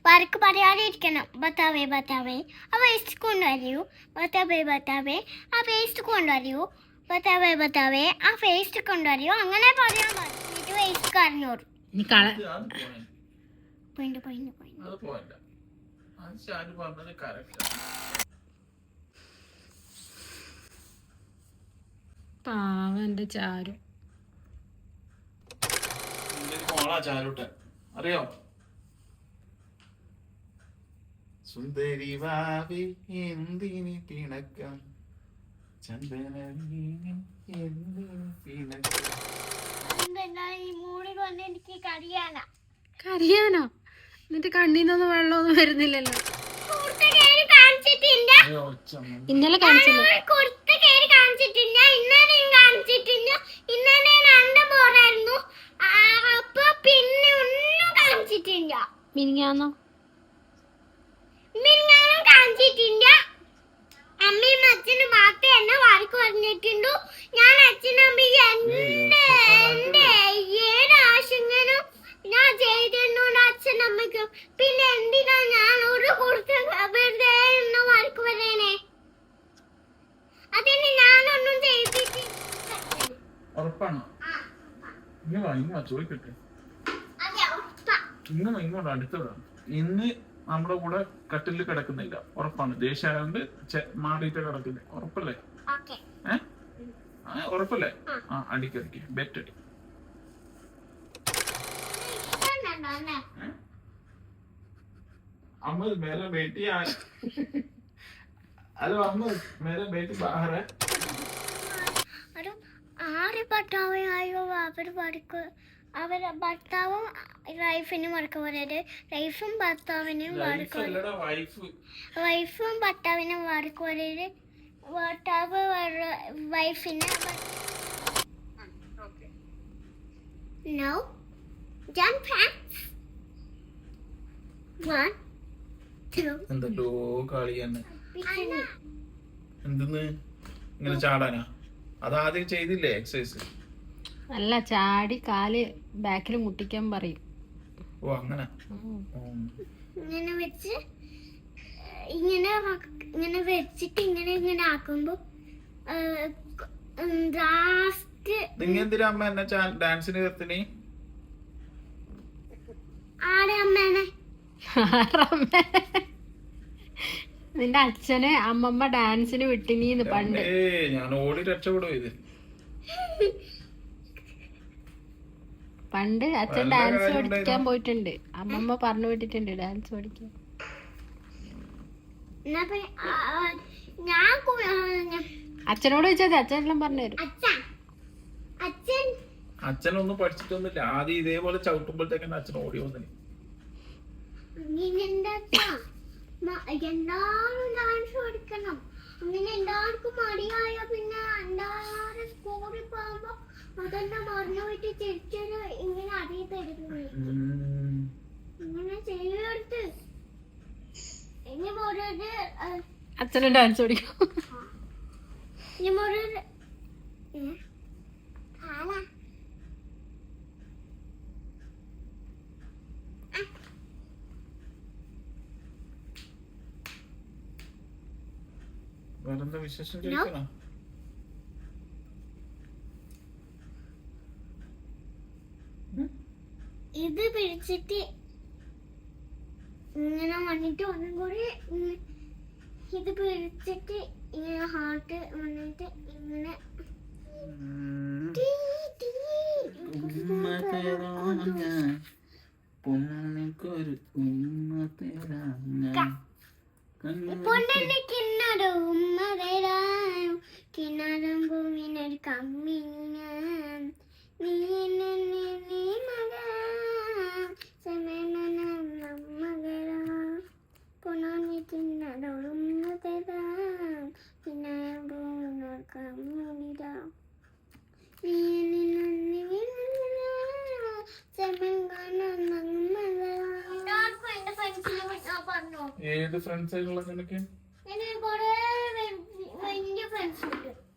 വഴക്ക് പറയാതെ ഇരിക്കണം. ബത്താവേ ബത്താവേ ആ വേസ്റ്റ് കൊണ്ടുവരൂ, ബത്താവേ ബത്താവേ ആ വേസ്റ്റ് കൊണ്ടുവരൂ, ബത്താവേ ബത്താവേ ആ വേസ്റ്റ് കൊണ്ടുവരൂ. അങ്ങനെ പറയാൻ പറഞ്ഞിട്ട് വേസ്റ്റ് കരഞ്ഞോളൂ. Point point point. പാവന്റെ ചാരു ചാരുട്ടെ അറിയോ? സുന്ദരി വാവി എന്തിനി പിണക്കം, ചന്ദന എന്തിനി പിണക്കം. ഈ മൂടി കൊണ്ട് എനിക്ക് കറിയാനാ. കരയാനോ? എന്നിട്ട് കണ്ണീന്നൊന്നും വെള്ളമൊന്നും വരുന്നില്ലല്ലോ. ഇന്നലെ കാണിച്ചില്ല. മിനിങ്ങാന്നോ? അമ്മയും അച്ഛനും മാത്രം എന്നെ വഴക്ക് പറഞ്ഞിട്ടുണ്ടു. ഞാൻ അച്ഛനമ്മയും എന്റെ ഏതാശങ്ങളും ഞാൻ ചെയ്തിട്ടുണ്ട് അച്ഛനമ്മയ്ക്കും. പിന്നെ എന്തിനാ ഞാൻ ഒരു കൊടുത്ത് വെറുതെ എന്നെ വഴക്ക് പറയണേ? അതിന് ഞാനൊന്നും ചെയ്തിട്ടില്ല. ഉറപ്പാണോ? ചോദിക്കട്ടെ, ഇങ്ങോട്ട് അടുത്തതാ. ഇന്ന് നമ്മുടെ കൂടെ കട്ടിലിൽ കിടക്കുന്നില്ല, ഉറപ്പാണ്. ദേഷ്യായോണ്ട് മാറിയിട്ട് കിടക്കില്ല, ഉറപ്പല്ലേ? ഉറപ്പല്ലേ? ആ അടിക്കടിക്ക് ബെറ്റ് അടി. अमर मेरा बेटी हेलो अमर मेरा बेटी बाहर है. अरे ആരെ ഭർത്താവായോ അവർ വഴക്ക്, അവരെ ഭർത്താവും വൈഫിനും വഴക്ക് പറയരുത്. വൈഫും ഭർത്താവിനും വഴക്ക് വൈഫും ഭർത്താവിനും വഴക്ക് പറയരുത്. ഭർത്താവ് വൈഫിനെ നോ ജംപ് ഹാൻഡ്സ് 1 2 എന്തല്ലോ കളിയാണ്. എന്തെന്ന് ഇങ്ങനെ ചാടാനാ? അതാദ്യം ചെയ്തില്ലേ എക്സസൈസ്? അല്ല, ചാടി കാല് ബാക്കിൽ മുട്ടിക്കാൻ പറയും. ഓ അങ്ങനെ. ഇങ്ങനെ വെച്ച് ഇങ്ങനെ വെച്ചിട്ട് ഇങ്ങനെ ആക്കുമ്പോ നിങ്ങൾ എന്തിനാ അമ്മ എന്നെ ഡാൻസിന് ചേർത്തിനി? ആടെ അമ്മേനെ നിന്റെ അച്ഛനെ അമ്മമ്മ ഡാൻസിന് വിട്ടിനീന്ന് പണ്ട്. ഞാൻ ഓടി രക്ഷപ്പെടും. ഇത് പണ്ട് അച്ഛൻ ഡാൻസ് പഠിക്കാൻ പോയിട്ടുണ്ട്. അമ്മമ്മ പറഞ്ഞു വിട്ടിട്ടുണ്ട് ഡാൻസ് പഠിക്കാൻ. അച്ഛനോട് ചോദിച്ചാൽ അച്ഛനെല്ലാം പറഞ്ഞുതരും. അച്ഛനൊന്നും പഠിച്ചിട്ടൊന്നുമില്ല. ആദ്യം ഇതേപോലെ ചവിട്ടുമ്പോഴത്തേക്കാണ് അച്ഛൻ ഓടി വന്നിന്. എല്ലാരും ഡാൻസ് പഠിക്കണം. അങ്ങനെ എല്ലാവർക്കും മടിയായ പിന്നെ എല്ലാരും സ്കൂളിൽ പോകുമ്പോ അതെല്ലാം മറന്നു പോയിട്ട് തിരിച്ചൊരു ഇങ്ങനെ അറിയ തരുന്നു. ഇങ്ങനെ ചെയ്യെടുത്ത് ഇനി പോരത് അച്ഛനും ഡാൻസ് പഠിക്കും. ഇനി പോരത് വേറെന്താ വിശേഷം ചോദിക്കണോ? ഇത് പിടിച്ചിട്ട് ഇങ്ങനെ വന്നിട്ട് ഒന്നും കൂടി ഇത് പിടിച്ചിട്ട് ഇങ്ങനെ ഹാർട്ട് വന്നിട്ട് ഇങ്ങനെ കിണറും ഭൂമിനൊരു കമ്മിങ്ങ ഏത് ഫ്രണ്ട്സ് ആയിട്ടുള്ള നിനക്ക്?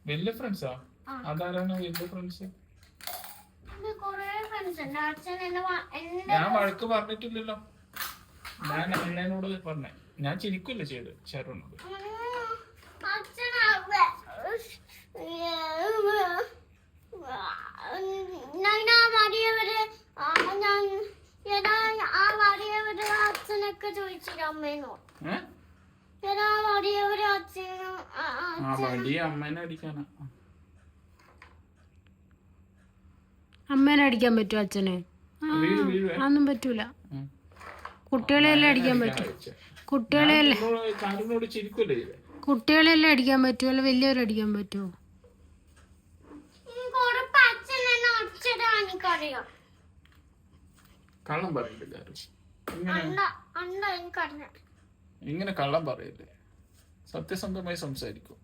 വലിയ ഫ്രണ്ട്സാ? അതാരാണ് വലിയ ഫ്രണ്ട്സ്? ഞാൻ വഴക്ക് പറഞ്ഞിട്ടില്ലല്ലോ. ഞാൻ അമ്മേനോട് പറഞ്ഞേ, ഞാൻ ചിരിക്കല്ലേ ചെയ്ത് ഷാരോനോട്. അച്ഛനൊക്കെ ചോദിച്ചിട്ട് അമ്മേനോട് വടി അമ്മേനെ അടിക്കാനാ. അമ്മേനെ അടിക്കാൻ പറ്റുമോ അച്ഛനെ? അതൊന്നും പറ്റൂല. കുട്ടികളെല്ലാം അടിക്കാൻ പറ്റും. കാറിനോട് ചിരിക്കല്ലേ ചെയ്തേ. കുട്ടികളെല്ലാം അടിക്കാൻ പറ്റുമല്ലോ, വലിയവരെ അടിക്കാൻ പറ്റുമോ? കള്ളം പറയില്ല. ഇങ്ങനെ കള്ളം പറയില്ലേ, സത്യസന്ധമായി സംസാരിക്കും.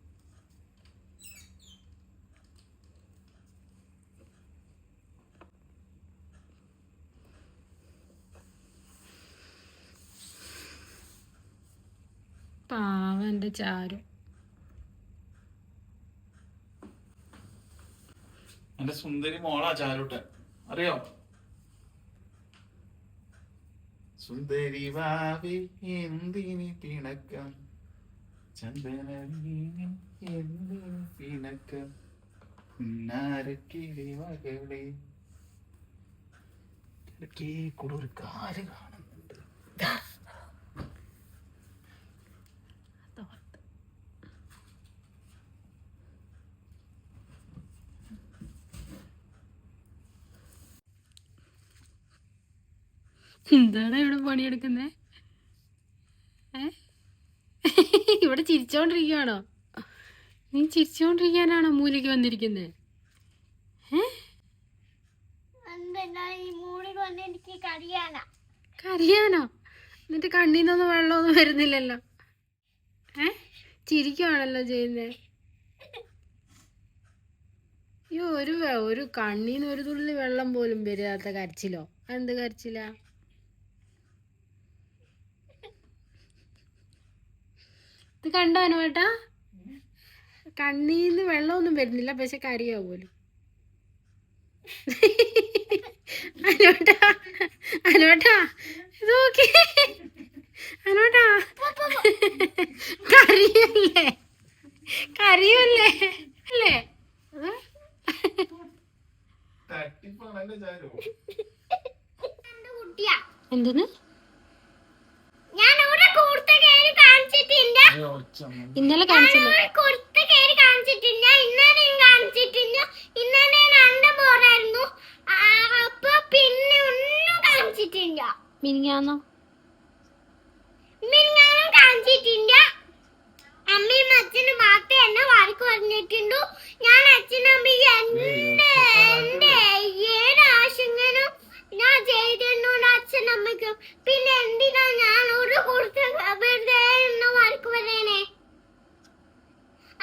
പാവം എൻ്റെ ചാരു. എന്റെ സുന്ദരി മോളാ ചാരുട്ടൻ, അറിയോ? സുന്ദരി വാവി എന്തിന് പിണക്കം, ചന്ദന എന്തിന് പിണക്കം, ഉന്നാരക്കിളി മകളെ. ഇടയ്ക്ക് കൂടെ ഒരു കാല് കാണുന്നുണ്ട്. എന്താണ് ഇവിടെ പണിയെടുക്കുന്നേ? ഇവിടെ ചിരിച്ചോണ്ടിരിക്കുകയാണോ? നീ ചിരിച്ചോണ്ടിരിക്കാനാണോ മൂലയ്ക്ക് വന്നിരിക്കുന്നേ? കറിയാനോ? എന്നിട്ട് കണ്ണീന്നൊന്നും വെള്ളമൊന്നും വരുന്നില്ലല്ലോ. ചിരിക്കുവാണല്ലോ ചെയ്യുന്നേ. അയ്യോ, ഒരു കണ്ണീന്ന് ഒരു തുള്ളി വെള്ളം പോലും വരാത്ത കരച്ചിലോ? എന്ത് കരച്ചിലാ? ഇത് കണ്ടോ അനുവേട്ടാ? കണ്ണീന്ന് വെള്ളമൊന്നും വരുന്നില്ല, പക്ഷെ കരയോ പോലും. അനുവേട്ടാ ഇത് നോക്കി. അനുവേട്ടാ കരയല്ലേ അല്ലേ? എന്തെന്ന് ഇന്നലെ കാണിച്ചില്ല. മിനിങ്ങാന്നോ? അമ്മയും അച്ഛനും മാത്രം എന്നെ വാർക്ക് പറഞ്ഞിട്ടുണ്ടു. ഞാൻ അച്ഛനും അമ്മയും ഏത് ആശങ്കനും ഞാൻ ചെയ്തിരുന്നു അച്ഛനമ്മയ്ക്കും. പിന്നെ എന്തിനാ ഞാൻ ഒരു കൊടുത്ത വെറുതെ എന്നെ വാർക്ക് പറയണേ?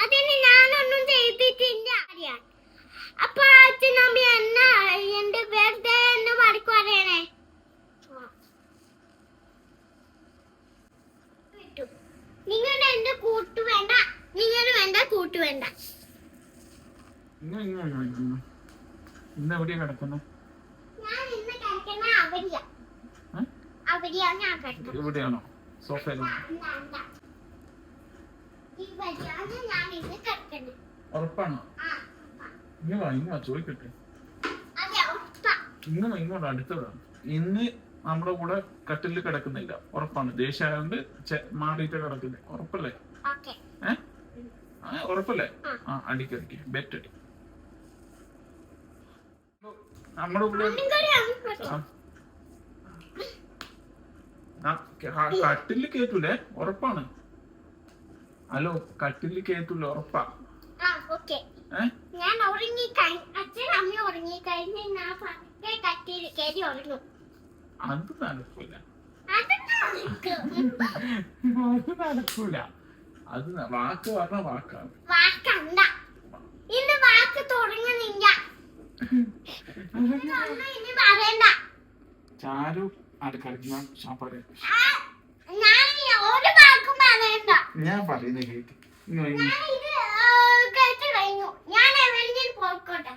അതിന് ഞാനൊന്നും ചെയ്തിട്ടില്ല. അപ്പൊ അച്ഛനമ്മ എന്നാ എന്റെ വെറുതെ എന്നെ വാർക്ക് പറയണേ? നിങ്ങളുടെ എന്റെ കൂട്ട് വേണ്ട, നിങ്ങളും എന്റെ കൂട്ട് വേണ്ട. ഇന്ന് എവിടെയാ കിടക്കുന്നത്? ഞാൻ ഇന്ന് കിടക്കുന്ന അവിടെയാ ഞാൻ കിടക്കുന്നത്. എവിടെയാണോ? സോഫയിലോ? ഇവിടെയാണ് ഞാൻ ഇന്ന് കിടക്കുന്നത്. ഉറപ്പാണോ? ഇങ്ങ ചോദിക്കട്ടെ. അതെ, ഉറപ്പാ. ഇങ്ങോട്ട് അടുത്തതാ. ഇന്ന് നമ്മുടെ കൂടെ കട്ടിലിൽ കിടക്കുന്നില്ല, ഉറപ്പാണ്. ദേഷ്യായോണ്ട് മാറിയിട്ട് കിടക്കില്ല, ഉറപ്പല്ലേ? ഉറപ്പല്ലേ? അടിക്കടിക്ക് ബെറ്റ് അടി. നമ്മുടെ കൂടെ കട്ടില് കേറ്റൂലേ? ഉറപ്പാണ്. ഹലോ, കട്ടില് കേറ്റൂല, ഉറപ്പാ? ഞാൻ ഉറങ്ങി അച്ഛൻ അമ്മ ഉറങ്ങി കഴിഞ്ഞ് ഞാൻ കട്ടിൽ കയറി ഉറങ്ങും. അത് നടക്കൂല. അത് വാക്ക് പറഞ്ഞ വാക്കാണ്. വാക്കണ്ട, ഇന്ന് വാക്ക് തുടങ്ങുന്നില്ല. ഇനി പറയണ്ട. ചാരു അടുക്കള പറയാം. ഞാൻ ഒരു വാക്കും പറയണ്ട. ഞാൻ പറയുന്ന കേട്ട്. ഞാൻ ഇത് കേട്ട് കഴിഞ്ഞു. ഞാൻ എവിടെയെങ്കിലും പോയിക്കോട്ടെ.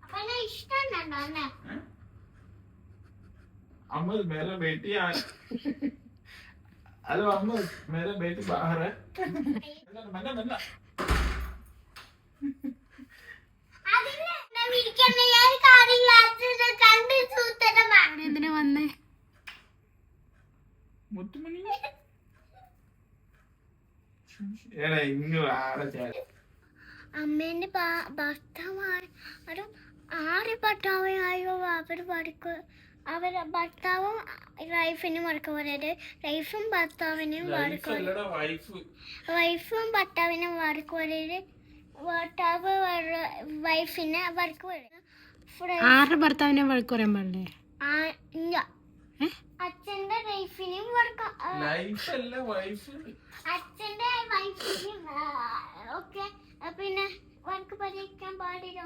അപ്പൊ ഇഷ്ടം अमर मेरा बेटी आ हेलो अमर मेरा बेटी बाहर है मन्ना मन्ना അവിടെ എന്തിനാ വന്നേ? മുത്തുമണി എടാ ഇങ്ങ് ആടെ ചേരാ അമ്മേന്റെ ഭർത്താവായ ഒരു ആറ് ഭർത്താവായോ അവർ വടക്ക് അവരുടെ ഭർത്താവും വൈഫിനും വടക്ക് പറയരുത്. വൈഫും ഭർത്താവിനും വടക്ക് വൈഫും ഭർത്താവിനും വടക്ക് പറയരുത്. ഭർത്താവ് വൈഫിനെ വടക്ക് പറയരുത്. ആരുടെ ഭർത്താവിനെ വഴക്ക് പറയാൻ പാടില്ലേ? ഇല്ല, അച്ഛന്റെ വൈഫിനും വടക്ക് അച്ഛന്റെ വൈഫിനും ഒക്കെ പിന്നെ വടക്ക് പറയിക്കാൻ പാടില്ല.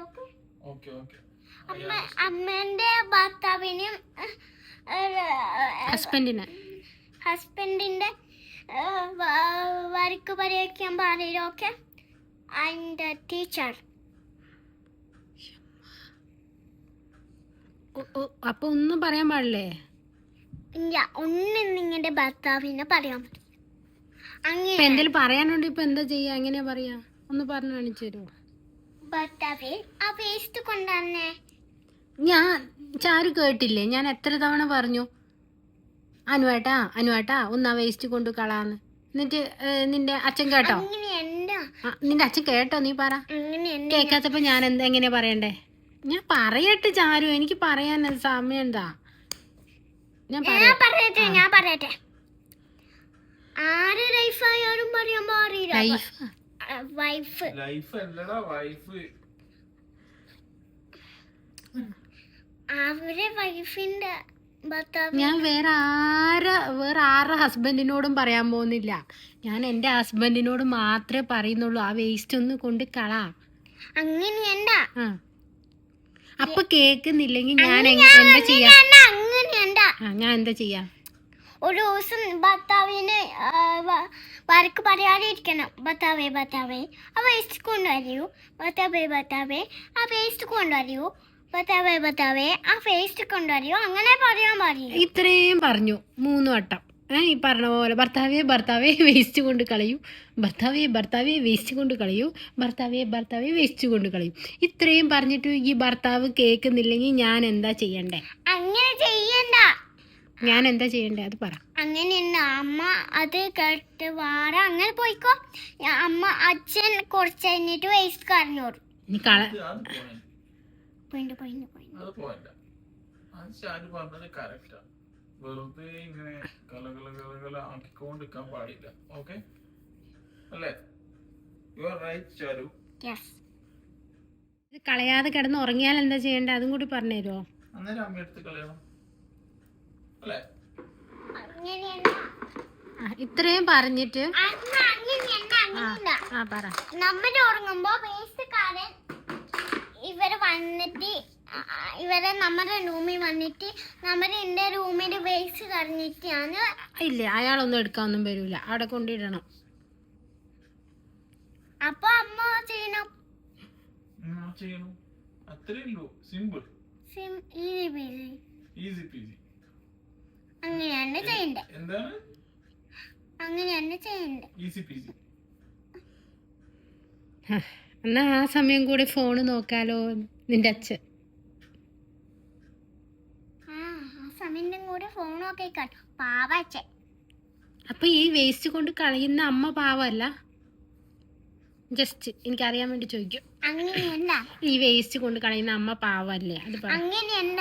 ഓക്കെ അമ്മേന്റെ ഭർത്താവിനും ഹസ്ബൻഡിന്റെ വർക്ക് പറയിക്കാൻ പാടില്ല. Okay and teacher. അപ്പൊ ഒന്നും പറയാൻ പാടില്ലേ? ഇല്ല, ഒന്നും നിങ്ങളുടെ ഭർത്താവിനെ പറയാൻ പറ്റും. അങ്ങനെ എന്തെങ്കിലും പറയാനുണ്ട്. ഇപ്പൊ എന്താ ചെയ്യാ? എങ്ങനെയാ പറയാ? ഒന്ന് പറഞ്ഞു കാണിച്ചു തരുമോ? ഭർത്താവേ ആ വേസ്റ്റ് കൊണ്ടുവന്നേ. ഞാൻ ചാരു കേട്ടില്ലേ? ഞാൻ എത്ര തവണ പറഞ്ഞു അനുവേട്ടാ ഒന്ന് ആ വേസ്റ്റ് കൊണ്ട് കളാന്ന്. എന്നിട്ട് നിന്റെ അച്ഛൻ കേട്ടോ? നിന്റെ അച്ഛൻ കേട്ടോ? നീ പറ. കേക്കാത്തപ്പോ ഞാൻ എങ്ങനെയാ പറയണ്ടേ? ഞാൻ പറയട്ടെ ചാരു, എനിക്ക് പറയാൻ സമയം എന്താ? ഞാൻ പറയട്ടെ. ആര് ലൈഫായാലും പറയാൻ പാടില്ല. വൈഫ് അവരെ വൈഫിന്റെ ഭർത്താവ്. ഞാൻ വേറെ ആരുടെ ഹസ്ബൻഡിനോടും പറയാൻ പോകുന്നില്ല. ഞാൻ എൻ്റെ ഹസ്ബൻഡിനോട് മാത്രമേ പറയുന്നുള്ളൂ. ആ വേസ്റ്റ് ഒന്ന് കൊണ്ട് കളാ. അങ്ങനെയല്ല. അപ്പൊ കേക്കുന്നില്ലെങ്കിൽ ഞാൻ എന്താ ചെയ്യാ? ഞാൻ എന്താ ചെയ്യാ? ഒരു ദിവസം ഭർത്താവിന് വർക്ക് പറയാതിരിക്കണം. ഭർത്താവേ ആ വേസ്റ്റ് കൊണ്ടുവരൂ. ഭർത്താവേ ആ വേസ്റ്റ് കൊണ്ടുവരൂ. ഭർത്താവേ ആ വേസ്റ്റ് കൊണ്ടുവരൂ. അങ്ങനെ പറയാൻ പാടില്ല. ഇത്രയും പറഞ്ഞു 3 വട്ടം. ഈ പറഞ്ഞ പോലെ ഭർത്താവേ വേസ്റ്റ് കൊണ്ട് കളയൂ. ഭർത്താവേ വേസ്റ്റ് കൊണ്ട് കളയൂ. ഭർത്താവേ വേസ്റ്റ് കൊണ്ട് കളയൂ. ഇത്രയും പറഞ്ഞിട്ട് ഈ ഭർത്താവ് കേൾക്കുന്നില്ലെങ്കിൽ ഞാൻ എന്താ ചെയ്യണ്ടേ? അങ്ങനെ ചെയ്യണ്ട. ഞാൻ എന്താ ചെയ്യണ്ടേ? അത് പറ. അങ്ങനെയല്ല, അമ്മ അത് കേട്ട് വാറ അങ്ങനെ പോയിക്കോ. അച്ഛൻ കുറച്ച് കഴിഞ്ഞിട്ട് വേസ്റ്റ് കറിഞ്ഞോളൂ. വെറുതെ ഇങ്ങനെ കലകല ആക്കിക്കൊണ്ടിരിക്കാൻ പാടില്ല. ഓക്കെ അല്ലേ? യു ആർ റൈറ്റ് ചാരു. ഇത് കളയാതെ കിടന്ന് ഉറങ്ങിയാൽ എന്താ ചെയ്യണ്ടേ? അതും കൂടി പറഞ്ഞു തരുമോ? അന്നേരം അമ്മ എടുത്ത് കളയണം അല്ലേ? ഇത്രയും പറഞ്ഞിട്ട് പറ. നമ്മൾ ഉറങ്ങുമ്പോ വേസ്റ്റ്കാരൻ ഇവര് വന്നിട്ട് ഇവരെ നമ്മുടെ റൂമിൽ വന്നിട്ട് നമ്മുടെ എന്റെ റൂമിൽ വേസ്റ്റ് കളഞ്ഞിട്ടാണ്. ഇല്ല, അയാളൊന്നും എടുക്കാനൊന്നും വരൂല. അവിടെ കൊണ്ടിടണം. അപ്പൊ അമ്മ ചെയ്യണം. അത്രേ ഉള്ളൂ. Simple, easy peasy. അങ്ങനെയാണ് ചെയ്യണ്ടേ. എന്താണ് അങ്ങനെയാണ് ചെയ്യണ്ടേ? Easy peasy. എന്നാ ആ സമയം കൂടി ഫോണ് നോക്കാലോ നിന്റെ അച്ഛൻ. സമയം കൂടെ ഫോൺ നോക്കി പാവച്ചൻ. അപ്പൊ ഈ വേസ്റ്റ് കൊണ്ട് കളയുന്ന അമ്മ പാവല്ല? ജസ്റ്റ് എനിക്കറിയാൻ വേണ്ടി ചോദിക്കും. അങ്ങനെയല്ല, ഈ വേസ്റ്റ് കൊണ്ട് കളയുന്ന അമ്മ പാവല്ലേ? അത് അങ്ങനെയല്ല.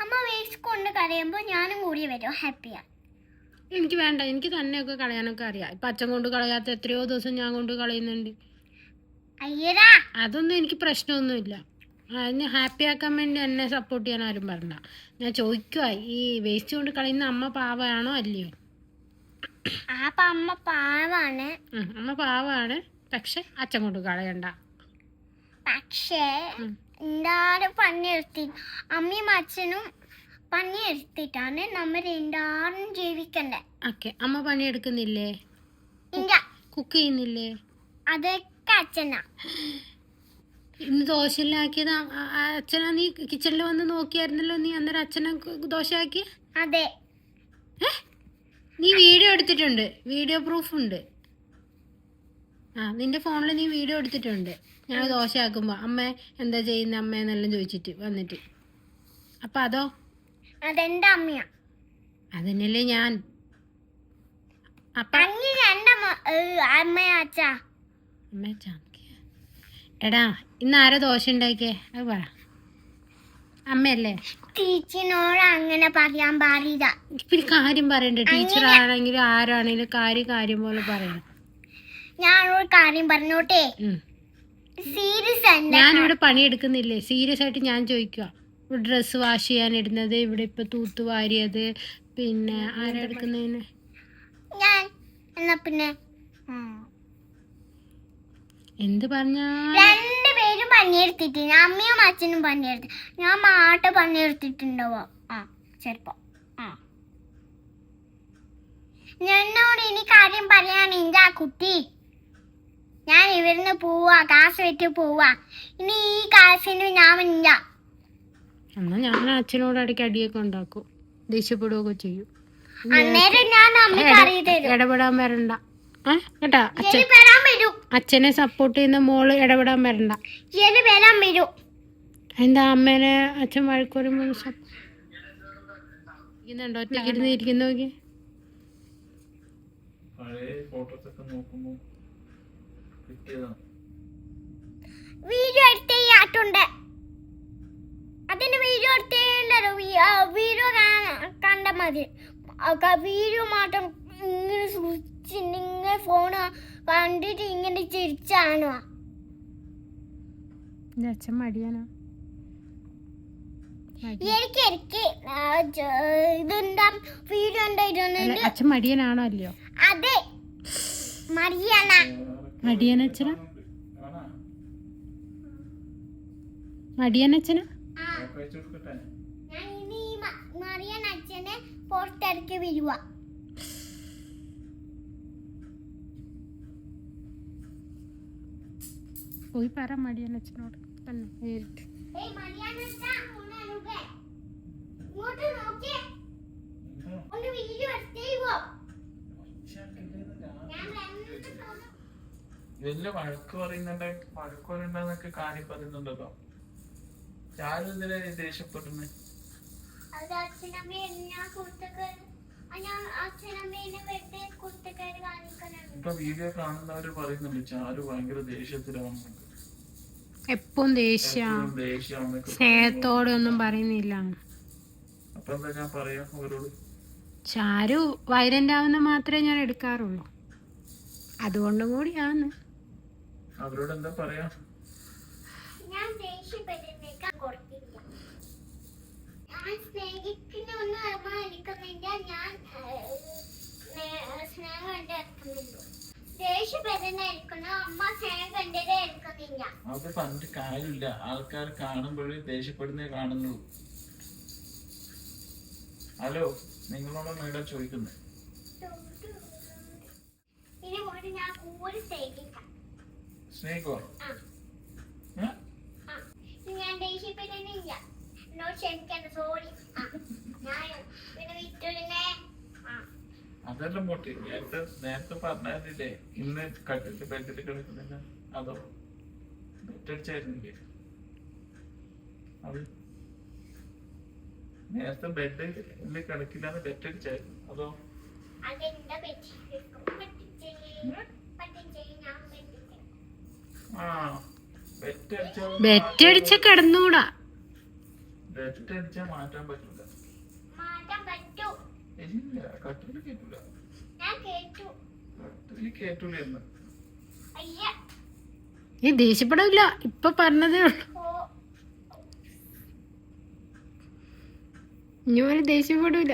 അമ്മ വേസ്റ്റ് കൊണ്ട് കളയുമ്പോ ഞാനും കൂടി വരും. ഹാപ്പിയാ. എനിക്ക് വേണ്ട. എനിക്ക് തന്നെയൊക്കെ കളയാനൊക്കെ അറിയാം. ഇപ്പൊ അച്ഛൻ കൊണ്ട് കളയാത്ത എത്രയോ ദിവസം ഞാൻ കൊണ്ട് കളയുന്നുണ്ട്. അയ്യടാ, അതൊന്നും എനിക്ക് പ്രശ്നമൊന്നുമില്ല. അതിന് ഹാപ്പി ആക്കാൻ വേണ്ടി എന്നെ സപ്പോർട്ട് ചെയ്യാൻ ആരും പറഞ്ഞ. ഞാൻ ചോദിക്കുക, ഈ വേസ്റ്റ് കൊണ്ട് കളയുന്ന അമ്മ പാവമാണോ അല്ലയോ? അമ്മ പാവാണ്. അമ്മ പാവാണ്, പക്ഷെ അച്ഛൻ കൊണ്ട് കളയണ്ട. പക്ഷേ എല്ലാരും പണിയെടുത്തി അമ്മയും അച്ഛനും പണിയെടുത്തിട്ടാണ് നമ്മൾ എല്ലാരും ജീവിക്കണ്ടേ. ഓക്കെ, അമ്മ പണിയെടുക്കുന്നില്ലേ? കുക്ക് ചെയ്യുന്നില്ലേ? അതൊക്കെ അച്ഛനാ. ഇന്ന് ദോശയിലാക്കിയത് അച്ഛനാ? നീ കിച്ചണിൽ വന്ന് നോക്കിയായിരുന്നല്ലോ നീ. അന്നേരം അച്ഛനെ ദോശ ആക്കി? അതെ. നീ വീഡിയോ എടുത്തിട്ടുണ്ട്, വീഡിയോ പ്രൂഫ് ഉണ്ട്. നിന്റെ ഫോണിൽ നീ വീഡിയോ എടുത്തിട്ടുണ്ട്. ഞാൻ ദോശയാക്കുമ്പോ അമ്മ എന്താ ചെയ്യുന്ന അമ്മ എന്നെല്ലാം ചോദിച്ചിട്ട് വന്നിട്ട്. അപ്പൊ അതോ? അതെന്റെ അമ്മയാ. അതന്നെയല്ലേ ഞാൻ. അപ്പൊ അമ്മയാ അച്ഛാ. എടാ ഇന്ന് ആരാ ദോശ ഉണ്ടാക്കിയേ അത് പറ. അമ്മയല്ലേ? ടീച്ചറിനോട് അങ്ങനെ പറയാൻ പാടില്ല. പിന്നെ കാര്യം പറയണ്ടേ? ടീച്ചർ ആണെങ്കിലും ആരാണെങ്കിലും കാര്യം പോലെ പറയണം. ഞാനൊരു കാര്യം പറഞ്ഞോട്ടെ. സീരിയസ് അല്ല. ഞാനിവിടെ പണിയെടുക്കുന്നില്ലേ? സീരിയസ് ആയിട്ട് ഞാൻ ചോദിക്കുക. ഡ്രസ്സ് വാഷ് ചെയ്യാൻ ഇടുന്നത്, ഇവിടെ ഇപ്പൊ തൂത്തുവാരിയത്, പിന്നെ ആരാ എടുക്കുന്നതിന്? ഞാൻ. എന്നാ പിന്നെ എന്ത് പറഞ്ഞാ? രണ്ടുപേരും പണിയെടുത്തിട്ട്, അമ്മയും അച്ഛനും പണിയെടുത്ത്, ഞാൻ മാട്ട പണിയെടുത്തിട്ടുണ്ടാവോ? ചെലപ്പോ. എന്നോട് ഇനി കാര്യം പറയാനില്ല കുട്ടി. ഞാൻ ഇവിടുന്ന് പോവാ, കാശ് വെച്ച് പോവാ. ഇനി ഈ കാശിന് ഞാൻ ഇല്ല. എന്നാ ഞാൻ അച്ഛനോട് ഇടയ്ക്ക് അടിയൊക്കെ ഉണ്ടാക്കും, ദേഷ്യപ്പെടുകയൊക്കെ ചെയ്യും. അന്നേരം ഞാൻ അമ്മയ്ക്ക് അറിയില്ല. ഇടപെടാൻ വരണ്ട കേട്ടാ. വരൂ. അച്ഛനെ സപ്പോർട്ട് ചെയ്യുന്ന മോള് ഇടപെടാൻ വരണ്ട. വരാൻ വരൂ. എന്താ അമ്മേനെ അച്ഛൻ വഴക്ക് വരുമ്പോ ഒറ്റയ്ക്ക് ഇരുന്ന് ഇരിക്കുന്ന നോക്കി. വീഡിയോ എടുത്തേട്ടുണ്ട്. അതിന് വീഡിയോ എടുത്തേണ്ടോ? വീഡിയോ കണ്ട മതി. വീഡിയോ മാത്രം ഇങ്ങനെ സൂക്ഷിച്ച് ഇങ്ങനെ ഫോണ് കണ്ടിട്ട് ഇങ്ങനെ ചിരിച്ചാണോ? അച്ഛൻ മടിയാനോ? എനിക്ക് ഇതെന്താ വീഡിയോ ഉണ്ടായിരുന്നു. അച്ഛൻ മടിയനാണോ അല്ലയോ? അതെ, മടിയാനാ. മടിയനച്ഛനാ? മടിയനച്ഛനാ? ഞാൻ ഇനി മറിയൻ അച്ഛനെ പുറത്തിറക്കി വരുക. പോയി പറ മടിയനച്ഛനോട് തന്നെ നേരിട്ട്. വലിയ വഴക്ക് പറയുന്നുണ്ടൊക്കെ കാര്യം പറയുന്നുണ്ടല്ലോ. ഞാനും ഇതിനെ ദേഷ്യപ്പെടുന്നേ. ഇപ്പൊ വീഡിയോ കാണുന്നവര് പറയുന്നുണ്ട് ചാരു ഭയങ്കര ദേഷ്യത്തിലാണ്. എപ്പം ദേഷ്യാണ്, സ്നേഹത്തോടെ ഒന്നും പറയുന്നില്ല. അപ്പൊ എന്താ ഞാൻ പറയാ അവരോട്? ചാരു വൈലന്റ് ആവുന്ന മാത്രമേ ഞാൻ എടുക്കാറുള്ളൂ, അതുകൊണ്ടും കൂടിയാണ്. അവരോട് എന്താ പറയാ? ഞാൻ ദേഷ്യപ്പെടുന്നേക്കാൻ കൊടുത്തില്ല. ഞാൻ സ്നേഹിക്കുന്നൊന്നും അമ്മ എടുക്കുന്നില്ല. ഞാൻ സ്നേഹം കണ്ടേ എടുക്കുന്നുള്ളൂ. ദേഷ്യപ്പെടുന്ന എടുക്കുന്നു, അമ്മ സ്നേഹം കണ്ടേ എടുക്കുന്നില്ല. അത് പറഞ്ഞിട്ട് കാര്യമില്ല. ആൾക്കാർ കാണുമ്പോഴേ ദേഷ്യപ്പെടുന്നേ കാണുന്നുള്ളൂ. ഹലോ, നിങ്ങളോടാണ് ഇവിടെ ചോദിക്കുന്നത്. ഇനി മുതൽ ഞാൻ കൂടുതൽ സ്നേഹിക്കാം. സ്നേഹിക്കോ? ഞാൻ ദേഷ്യപ്പെടുന്നില്ല. എന്നോട് ക്ഷമിക്കണം, സോറി. ഞാൻ പിന്നെ വിട്ടുവിടുന്നേ. അതെല്ലാം പോട്ടെ. നേരത്തെ പറഞ്ഞില്ലേ ഇന്ന് കട്ടിട്ട് ബെഡിൽ കിടക്കുന്നില്ല? അതോ ബെറ്റടിച്ചായിരുന്നില്ലേ? അത് നേരത്തെ ബെഡിൽ കിടക്കില്ലാന്ന് ബെറ്റടിച്ചായിരുന്നു. അതോ ബെറ്റടിച്ച കിടന്നൂടാ. ബെറ്റടിച്ചാ മാറ്റാൻ പറ്റില്ല. ഇല്ല, കട്ടില് കേട്ടൂല. കട്ടില് കേട്ടൂലെന്ന്. നീ ദേഷ്യപ്പെടില്ല, ഇപ്പൊ പറഞ്ഞതേ ഉള്ളു. ഇനി ഒരു ദേഷ്യപ്പെടൂല.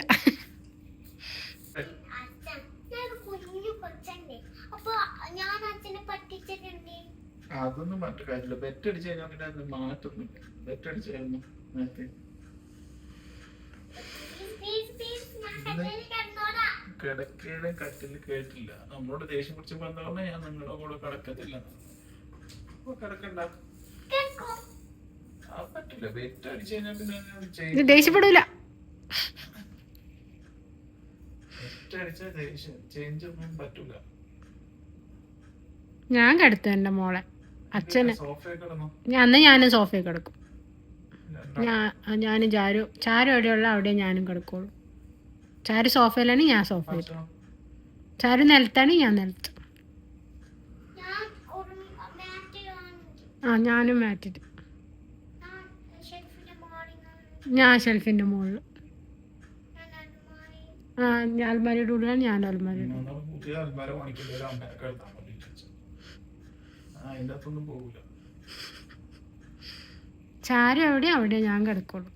അതൊന്നും മാറ്റ കാര്യമില്ല. ബെറ്റടിച്ച് കഴിഞ്ഞാൽ പിന്നെ അത് മാറ്റൊന്നുമില്ല. ബെറ്റടിച്ചായിരുന്നു നേരത്തെ. കിടക്കയുടെ കട്ടില് കേട്ടില്ല. നമ്മളോട് ദേഷ്യം പിടിച്ച് പറഞ്ഞ ഞാൻ നിങ്ങളുടെ കൂടെ കിടക്കത്തില്ല. കിടക്കണ്ട, അത് പറ്റില്ല. ബെറ്റടിച്ച് കഴിഞ്ഞാൽ പിന്നെ ദേഷ്യപ്പെടൂല. ഒറ്റ അടിച്ച ചേഞ്ച് ഒന്നും പറ്റൂല. ഞാൻ കിടത്തു എൻ്റെ മോളെ. അച്ഛന് സോഫയിൽ കിടന്നോ? അന്ന് ഞാനും സോഫയിൽ കിടക്കും. ഞാനും ചാരു എവിടെയുള്ള അവിടെ ഞാനും കിടക്കുള്ളൂ. ചാരു സോഫയിലാണ്, ഞാൻ സോഫയിൽ. ചാരു നിലത്താണ്, ഞാൻ നിലത്ത്. ആ ഞാനും മാറ്റിട്ട്. ഞാൻ ഷെൽഫിൻ്റെ മുകളിൽ. ആ ഞാൻ അൽമാരിയുടെ ഉള്ളിലാണ്, ഞാൻ അൽമാരിയുടെ. പുതിയ അൽമാര പണിക്കില്ല, അമ്മയൊക്കെ എടുത്താൽ മതി. അതിൻ്റെ അകത്തൊന്നും പോകില്ല. ചാരു എവിടെയാ അവിടെ ഞാൻ കിടക്കുള്ളൂ.